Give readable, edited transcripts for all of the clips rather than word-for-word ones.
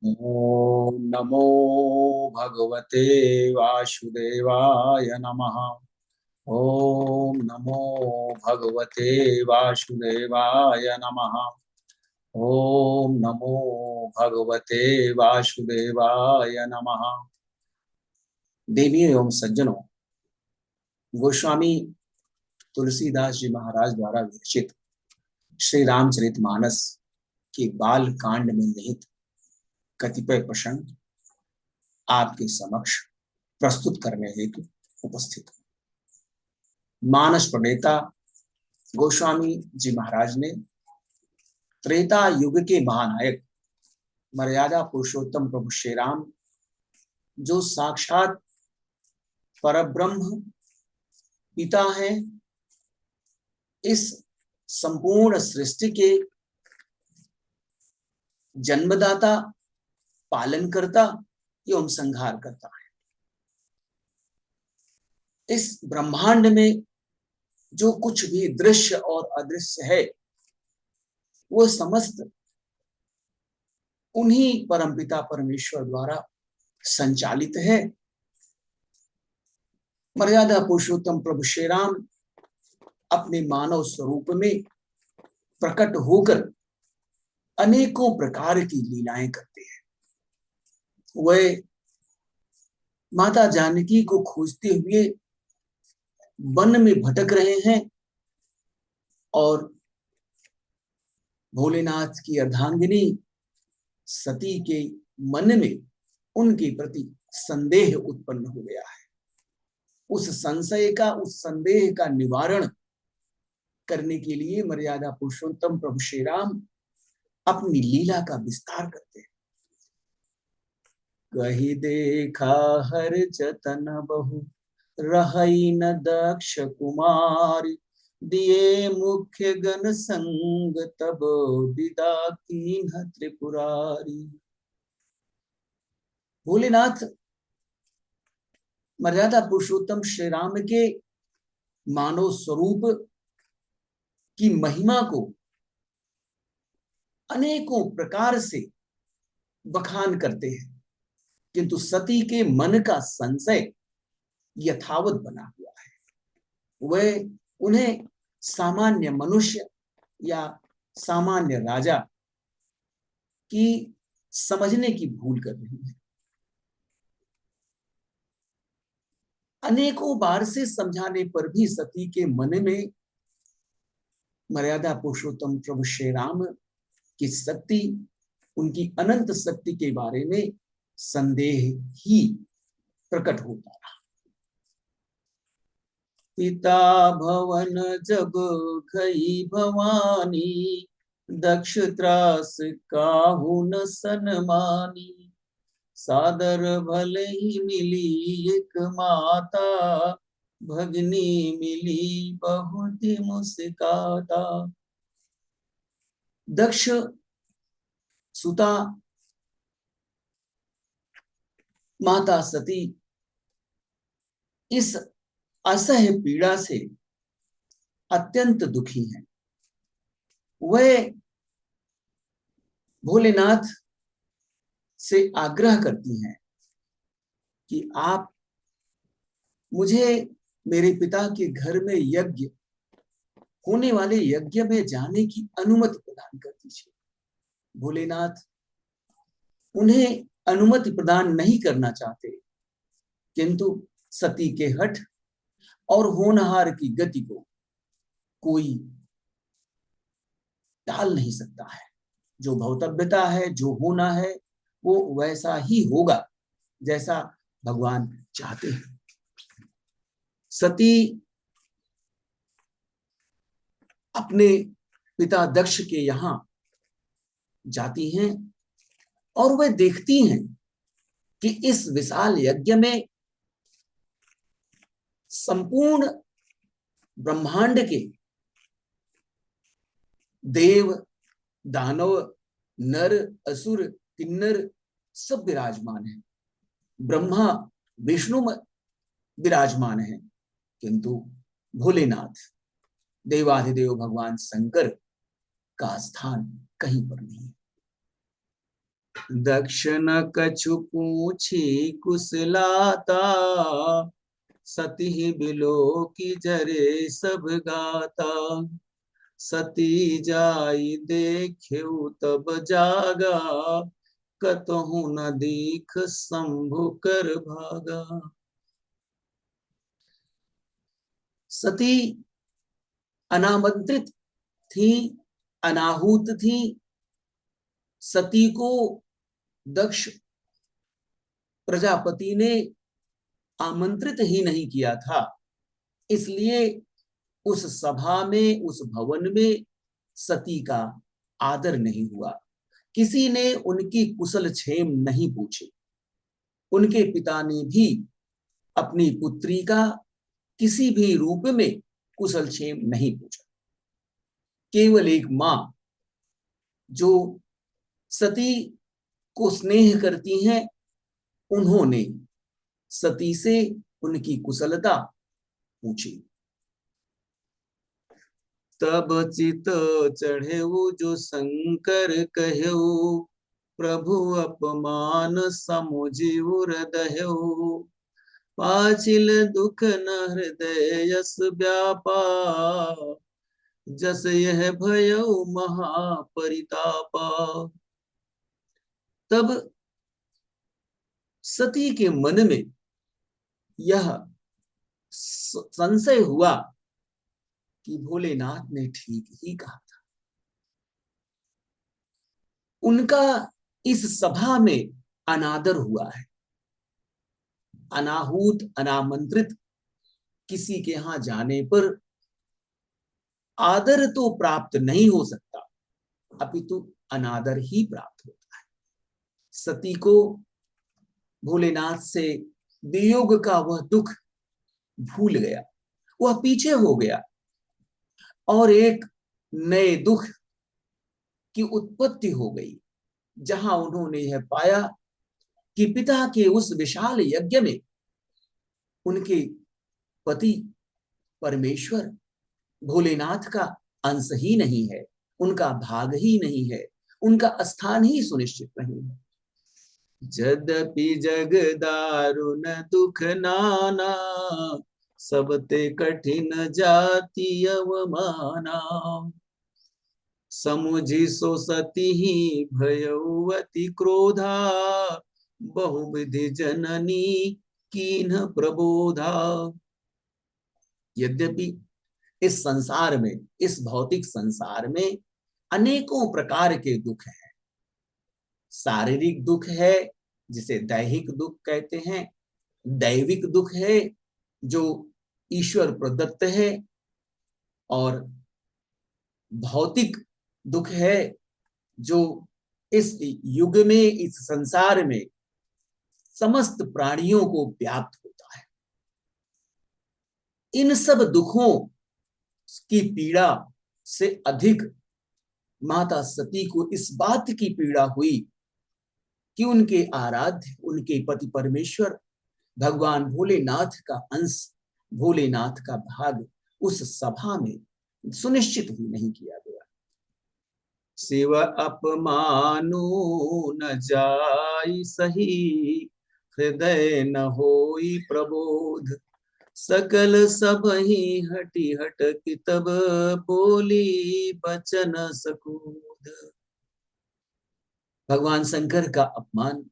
ओम नमो भगवते वासुदेवाय नमः। ओम नमो भगवते वासुदेवाय नमः। ओम नमो भगवते वासुदेवाय नमः। देवियों एवं सज्जनों, गोस्वामी तुलसीदास जी महाराज द्वारा विरचित श्री रामचरितमानस के बाल कांड में निहित कतिपय प्रसंग आपके समक्ष प्रस्तुत करने हेतु उपस्थित हूं। मानस प्रणेता गोस्वामी जी महाराज ने त्रेता युग के महानायक मर्यादा पुरुषोत्तम प्रभु श्री राम, जो साक्षात परब्रह्म पिता है, इस संपूर्ण सृष्टि के जन्मदाता, पालनकर्ता एवं संहार करता है। इस ब्रह्मांड में जो कुछ भी दृश्य और अदृश्य है, वो समस्त उन्हीं परमपिता परमेश्वर द्वारा संचालित है। मर्यादा पुरुषोत्तम प्रभु श्री राम अपने मानव स्वरूप में प्रकट होकर अनेकों प्रकार की लीलाएं करते हैं। वह माता जानकी को खोजते हुए वन में भटक रहे हैं और भोलेनाथ की अर्धांगिनी सती के मन में उनके प्रति संदेह उत्पन्न हो गया है। उस संदेह का निवारण करने के लिए मर्यादा पुरुषोत्तम प्रभु श्री राम अपनी लीला का विस्तार करते हैं। कही देखा हर जतन बहु रही न दक्ष कुमारी, दिए मुख्य गण संग तब विदा कीन्ह त्रिपुरारी। भोलेनाथ मर्यादा पुरुषोत्तम श्री राम के मानव स्वरूप की महिमा को अनेकों प्रकार से बखान करते हैं, किंतु सती के मन का संशय यथावत बना हुआ है। वह उन्हें सामान्य मनुष्य या सामान्य राजा की समझने की भूल कर रही है। अनेकों बार से समझाने पर भी सती के मन में मर्यादा पुरुषोत्तम प्रभु श्री राम की शक्ति, उनकी अनंत शक्ति के बारे में संदेह ही प्रकट होता रहा। पिता भवन जब गई भवानी, दक्ष त्रास काहू न सनमानी। सादर भले ही मिली एक माता, भगनी मिली बहुत मुस्काता। दक्ष सुता माता सती इस असह्य पीड़ा से अत्यंत दुखी हैं। वह भोलेनाथ से आग्रह करती हैं कि आप मुझे मेरे पिता के घर में यज्ञ होने वाले यज्ञ में जाने की अनुमति प्रदान कर दीजिए। भोलेनाथ उन्हें अनुमति प्रदान नहीं करना चाहते, किंतु सती के हठ और होनहार की गति को कोई टाल नहीं सकता है। जो भौतव्यता है, जो होना है, वो वैसा ही होगा जैसा भगवान चाहते हैं। सती अपने पिता दक्ष के यहां जाती हैं और वह देखती हैं कि इस विशाल यज्ञ में संपूर्ण ब्रह्मांड के देव, दानव, नर, असुर, किन्नर सब विराजमान हैं। ब्रह्मा विष्णु विराजमान हैं, किंतु भोलेनाथ देवाधिदेव भगवान शंकर का स्थान कहीं पर नहीं। दक्ष न कछु पूछी कुशलाता, सती बिलो की जरे सब गाता। सती जाई देख्यु तब जागा, कतहु न दीख शंभु कर भागा। सती अनामंत्रित थी, अनाहूत थी। सती को दक्ष प्रजापति ने आमंत्रित ही नहीं किया था, इसलिए उस सभा में, उस भवन में सती का आदर नहीं हुआ। किसी ने उनकी कुशल क्षेम नहीं पूछी। उनके पिता ने भी अपनी पुत्री का किसी भी रूप में कुशल क्षेम नहीं पूछा। केवल एक मां जो सती को स्नेह करती हैं, उन्होंने सती से उनकी कुशलता पूछी। तब चित चढ़े जो शंकर कहो, प्रभु अपमान समुझिउ हृदय। पाचिल दुख न हृदय यस व्यापा, जस यह भयउ महापरितापा। तब सती के मन में यह संशय हुआ कि भोलेनाथ ने ठीक ही कहा था। उनका इस सभा में अनादर हुआ है। अनाहूत, अनामंत्रित किसी के यहां जाने पर आदर तो प्राप्त नहीं हो सकता, अपितु अनादर ही प्राप्त होता है। सती को भोलेनाथ से वियोग का वह दुख भूल गया, वह पीछे हो गया और एक नए दुख की उत्पत्ति हो गई, जहां उन्होंने यह पाया कि पिता के उस विशाल यज्ञ में उनके पति परमेश्वर भोलेनाथ का अंश ही नहीं है, उनका भाग ही नहीं है, उनका स्थान ही सुनिश्चित नहीं है। यद्यपि जग दारुण दुख नाना, सबते कठिन जाति अवमाना। समुझि सो सती ही भयवती क्रोधा, बहुविधि जननी कीन प्रबोधा। यद्यपि इस संसार में, इस भौतिक संसार में अनेकों प्रकार के दुख हैं। शारीरिक दुख है जिसे दैहिक दुख कहते हैं, दैविक दुख है जो ईश्वर प्रदत्त है, और भौतिक दुख है जो इस युग में, इस संसार में समस्त प्राणियों को व्याप्त होता है। इन सब दुखों की पीड़ा से अधिक माता सती को इस बात की पीड़ा हुई कि उनके आराध्य, उनके पति परमेश्वर भगवान भोलेनाथ का अंश, भोलेनाथ का भाग उस सभा में सुनिश्चित ही नहीं किया गया। शिव अपमानो न जाई सही, हृदय न होई प्रबोध। सकल सब ही हटी हट कितब, बोली बचन सकूद। भगवान शंकर का अपमान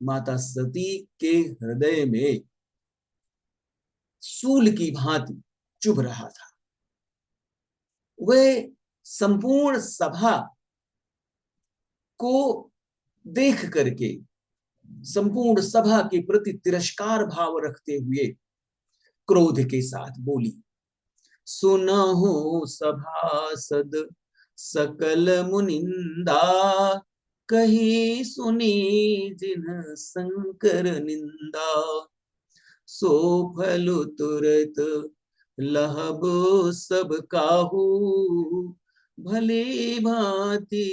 माता सती के हृदय में सूल की भांति चुभ रहा था। वह संपूर्ण सभा को देख करके, संपूर्ण सभा के प्रति तिरस्कार भाव रखते हुए क्रोध के साथ बोली, सुनहु सभासद सकल मुनिंदा, कही सुनी जिन शंकर निंदा। सो फलु तुरत लहब सब काहू, भले भांति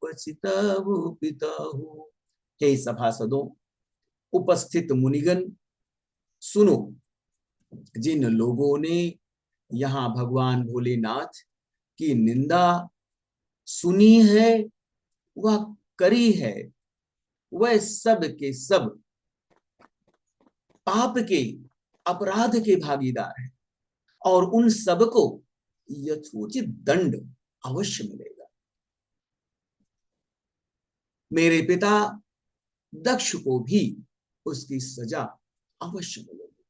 पछताहु पिताहु। हे सभासदों, उपस्थित मुनिगण, सुनो। जिन लोगों ने यहाँ भगवान भोलेनाथ की निंदा सुनी है, वह करी है, वह सब के सब पाप के, अपराध के भागीदार हैं और उन सबको यथोचित दंड अवश्य मिलेगा। मेरे पिता दक्ष को भी उसकी सजा अवश्य मिलेगी।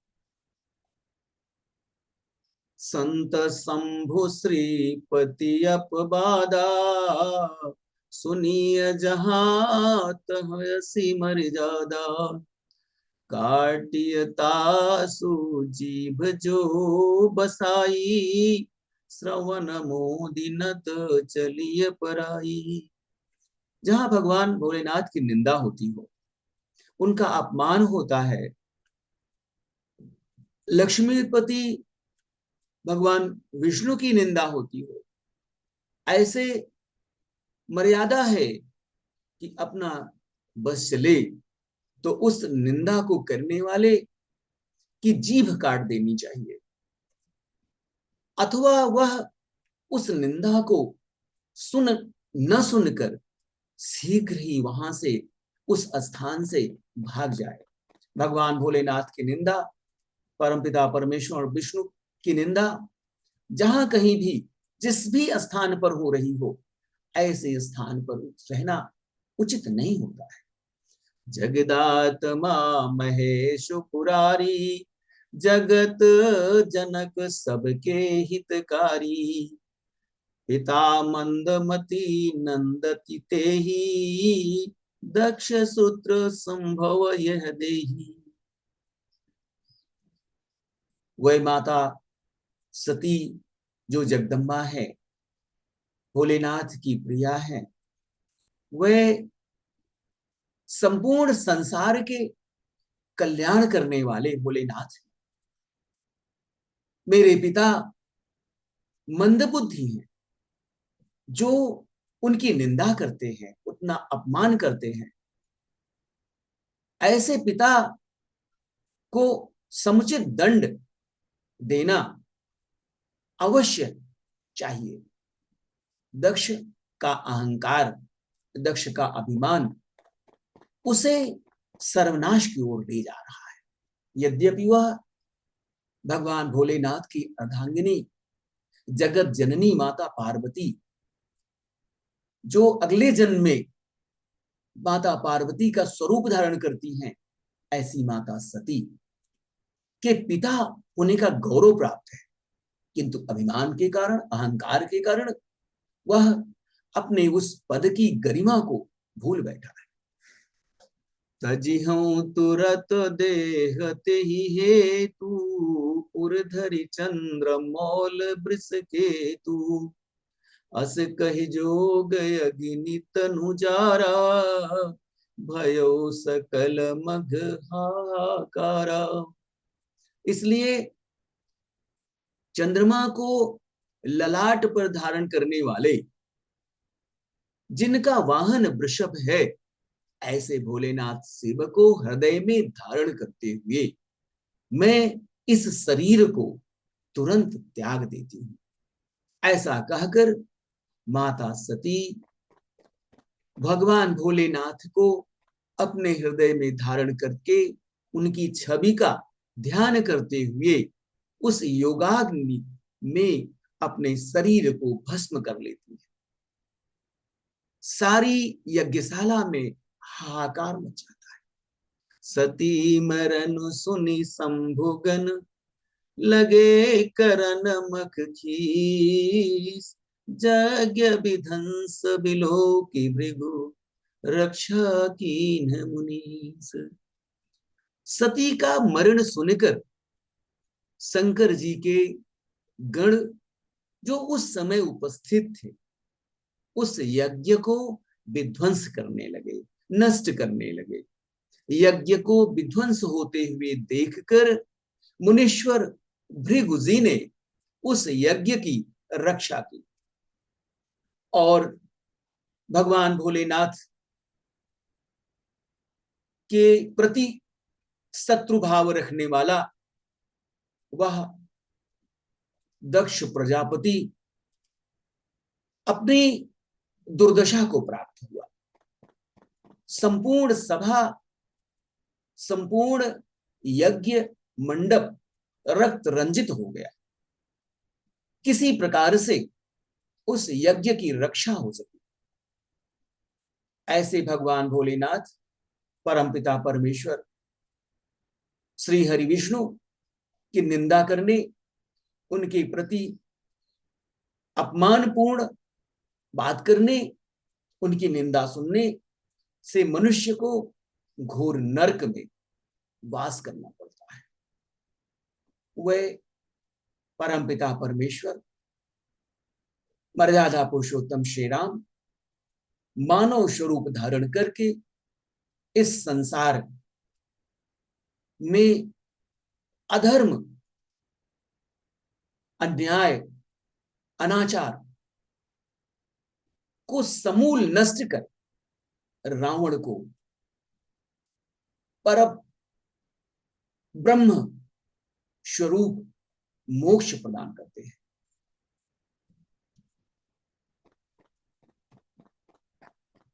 संत शंभु श्रीपति अपबादा, सुनिय जहां तहसी मर्यादा। काटियता सुजीभ जो बसाई, श्रवण मोदिनत चलिय पराई। जहां भगवान भोलेनाथ की निंदा होती हो, उनका अपमान होता है, लक्ष्मीपति भगवान विष्णु की निंदा होती हो, ऐसे मर्यादा है कि अपना बस चले तो उस निंदा को करने वाले की जीभ काट देनी चाहिए, अथवा वह उस निंदा को न सुनकर शीघ्र ही वहां से, उस स्थान से भाग जाए। भगवान भोलेनाथ की निंदा, परमपिता परमेश्वर और विष्णु की निंदा जहां कहीं भी, जिस भी स्थान पर हो रही हो, ऐसे स्थान पर रहना उचित नहीं होता है। जगदात्मा महेश पुरारी, जगत जनक सबके हितकारी। पिता मंदमती नंदति तेहि, दक्ष सूत्र संभव यह देहि। वह माता सती जो जगदम्बा है, भोलेनाथ की प्रिया है, वह संपूर्ण संसार के कल्याण करने वाले भोलेनाथ। मेरे पिता मंदबुद्धि हैं, जो उनकी निंदा करते हैं, उतना अपमान करते हैं। ऐसे पिता को समुचित दंड देना अवश्य चाहिए। दक्ष का अहंकार, दक्ष का अभिमान उसे सर्वनाश की ओर ले जा रहा है। यद्यपि वह भगवान भोलेनाथ की अर्धांगिनी, जगत जननी माता पार्वती, जो अगले जन्म में माता पार्वती का स्वरूप धारण करती हैं, ऐसी माता सती के पिता होने का गौरव प्राप्त है, किंतु अभिमान के कारण, अहंकार के कारण वह अपने उस पद की गरिमा को भूल बैठा है। तजिहूं तुरत देहते ही हेतु, उर्धरि चंद्र मौल वृष केतु। अस कहि जोग अग्नि तनु जारा, भयो सकल मघ हाकारा। इसलिए चंद्रमा को ललाट पर धारण करने वाले, जिनका वाहन वृषभ है, ऐसे भोलेनाथ शिव को हृदय में धारण करते हुए मैं इस शरीर को तुरंत त्याग देती हूं। ऐसा कहकर माता सती भगवान भोलेनाथ को अपने हृदय में धारण करके उनकी छवि का ध्यान करते हुए उस योगाग्नि में अपने शरीर को भस्म कर लेती है। सारी यज्ञशाला में हाहाकार मच जाता है। सती मरन सुनि शंभुगन, लगे करन मख खीस। यज्ञ विध्वंस बिलो की भृगु, रक्षा कीन्ह मुनीस। सती का मरण सुनकर शंकर जी के गण जो उस समय उपस्थित थे, उस यज्ञ को विध्वंस करने लगे, नष्ट करने लगे। यज्ञ को विध्वंस होते हुए देखकर मुनीश्वर भृगु जी ने उस यज्ञ की रक्षा की और भगवान भोलेनाथ के प्रति शत्रु भाव रखने वाला वह दक्ष प्रजापति अपनी दुर्दशा को प्राप्त हुआ। संपूर्ण सभा, संपूर्ण यज्ञ मंडप रक्त रंजित हो गया। किसी प्रकार से उस यज्ञ की रक्षा हो सकी। ऐसे भगवान भोलेनाथ, परमपिता परमेश्वर, श्री हरि विष्णु की निंदा करने, उनके प्रति अपमानपूर्ण बात करने, उनकी निंदा सुनने से मनुष्य को घोर नरक में वास करना पड़ता है। वह परमपिता परमेश्वर, मर्यादा पुरुषोत्तम श्री राम मानव स्वरूप धारण करके इस संसार में अधर्म, अन्याय, अनाचार को समूल नष्ट कर रावण को पर ब्रह्म स्वरूप मोक्ष प्रदान करते हैं।